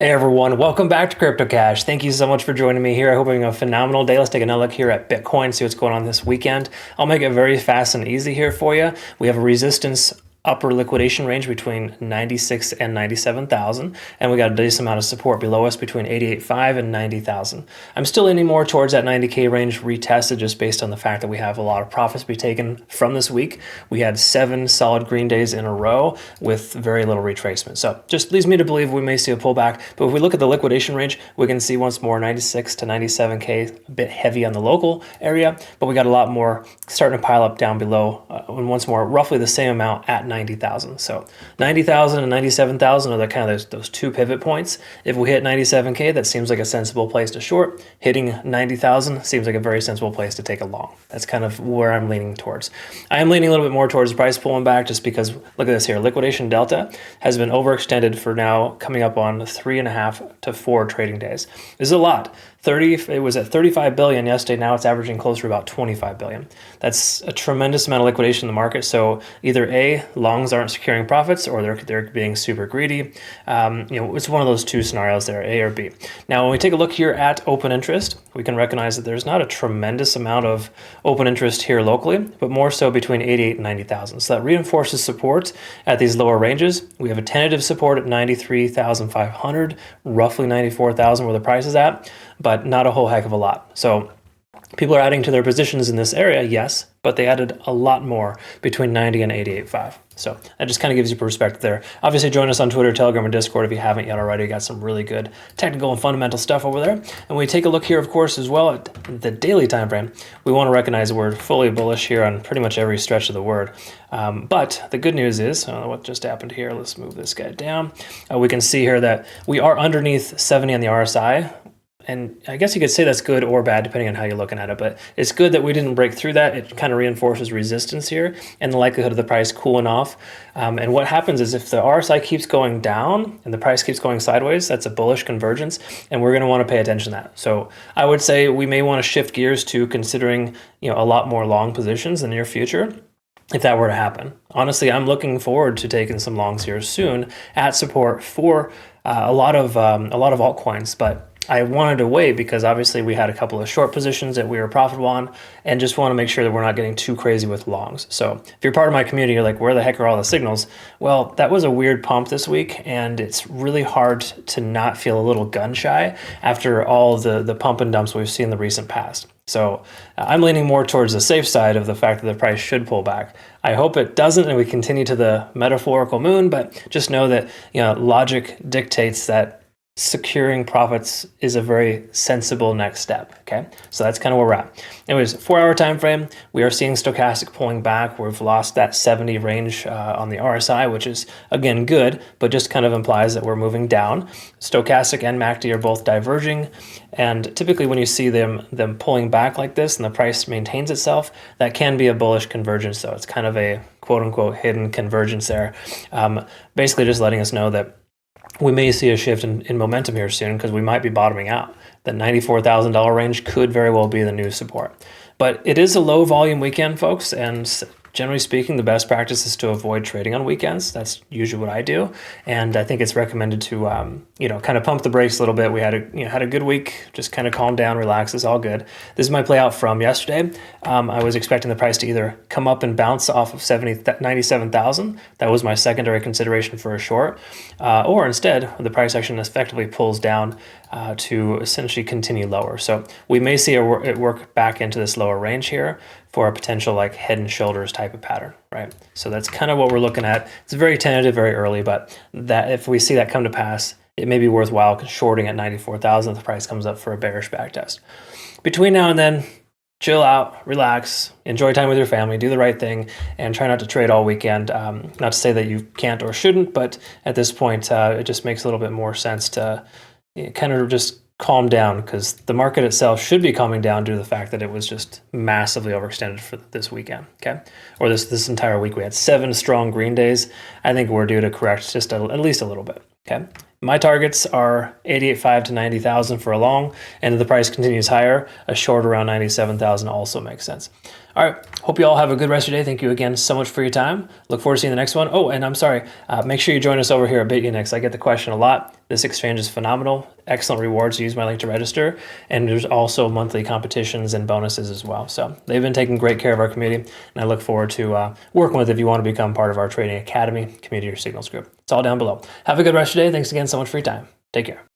Hey everyone, welcome back to Crypto Cash. Thank you so much for joining me here. I hope you're having a phenomenal day. Let's take another look here at Bitcoin, see what's going on this weekend. I'll make it very fast and easy here for you. We have a resistance upper liquidation range between 96 and 97,000, and we got a decent amount of support below us between 88.5 and 90,000. I'm still leaning more towards that 90K range retested just based on the fact that we have a lot of profits to be taken from this week. We had 7 solid green days in a row with very little retracement. So just leads me to believe we may see a pullback, but if we look at the liquidation range, we can see once more 96 to 97K, a bit heavy on the local area, but we got a lot more starting to pile up down below, and once more roughly the same amount at 90,000. So 90,000 and 97,000 are the kind of those two pivot points. If we hit 97K, that seems like a sensible place to short. Hitting 90,000 seems like a very sensible place to take a long. That's kind of where I'm leaning towards. I am leaning a little bit more towards the price pulling back just because, look at this here, liquidation delta has been overextended for now coming up on 3.5 to 4 trading days. This is a lot. It was at 35 billion yesterday. Now it's averaging closer to about 25 billion. That's a tremendous amount of liquidation in the market. So either A, longs aren't securing profits, or they're being super greedy. It's one of those two scenarios there, A or B. Now, when we take a look here at open interest, we can recognize that there's not a tremendous amount of open interest here locally, but more so between 88 and 90,000. So that reinforces support at these lower ranges. We have a tentative support at 93,500, roughly 94,000 where the price is at, but not a whole heck of a lot. So people are adding to their positions in this area, yes, but they added a lot more between 90 and 88.5. So that just kind of gives you perspective there. Obviously, join us on Twitter, Telegram, and Discord if you haven't yet already. We got some really good technical and fundamental stuff over there. And we take a look here, of course, as well at the daily time frame. We want to recognize that we're fully bullish here on pretty much every stretch of the word. But the good news is, what just happened here, let's move this guy down. We can see here that we are underneath 70 on the RSI. And I guess you could say that's good or bad, depending on how you're looking at it. But it's good that we didn't break through that. It kind of reinforces resistance here and the likelihood of the price cooling off. And what happens is if the RSI keeps going down and the price keeps going sideways, that's a bullish convergence. And we're going to want to pay attention to that. So I would say we may want to shift gears to considering a lot more long positions in the near future, if that were to happen. Honestly, I'm looking forward to taking some longs here soon at support for a lot of altcoins, but I wanted to wait because obviously we had a couple of short positions that we were profitable on and just want to make sure that we're not getting too crazy with longs. So if you're part of my community, you're like, where the heck are all the signals? Well, that was a weird pump this week, and it's really hard to not feel a little gun shy after all the pump and dumps we've seen in the recent past. So I'm leaning more towards the safe side of the fact that the price should pull back. I hope it doesn't and we continue to the metaphorical moon, but just know that logic dictates that securing profits is a very sensible next step. Okay, so that's kind of where we're at. Anyways, 4-hour time frame, we are seeing stochastic pulling back. We've lost that 70 range on the RSI, which is again good, but just kind of implies that we're moving down. Stochastic and MACD are both diverging, and typically when you see them pulling back like this and the price maintains itself, that can be a bullish convergence. So it's kind of a quote unquote hidden convergence there. Basically just letting us know that we may see a shift in momentum here soon because we might be bottoming out. The $94,000 range could very well be the new support. But it is a low volume weekend, folks, and generally speaking, the best practice is to avoid trading on weekends. That's usually what I do, and I think it's recommended to kind of pump the brakes a little bit. We had a good week, just kind of calm down, relax. It's all good. This is my play out from yesterday. I was expecting the price to either come up and bounce off of 97,000. That was my secondary consideration for a short, or instead the price action effectively pulls down to essentially continue lower. So we may see it work back into this lower range here for a potential like head and shoulders type of pattern, right? So that's kind of what we're looking at. It's very tentative, very early, but that if we see that come to pass, it may be worthwhile shorting at 94,000 if the price comes up for a bearish backtest. Between now and then, chill out, relax, enjoy time with your family, do the right thing, and try not to trade all weekend. Not to say that you can't or shouldn't, but at this point, it just makes a little bit more sense to kind of just calm down, because the market itself should be calming down due to the fact that it was just massively overextended for this weekend, okay? Or this entire week. We had 7 strong green days. I think we're due to correct just at least a little bit, okay? My targets are 88.5 to 90,000 for a long, and if the price continues higher, a short around 97,000 also makes sense. All right, hope you all have a good rest of your day. Thank you again so much for your time. Look forward to seeing the next one. Oh, and I'm sorry, make sure you join us over here at Bitunix. I get the question a lot. This exchange is phenomenal. Excellent rewards. Use my link to register. And there's also monthly competitions and bonuses as well. So they've been taking great care of our community, and I look forward to working with if you want to become part of our trading academy, community, or signals group. It's all down below. Have a good rest of your day. Thanks again so much for your time. Take care.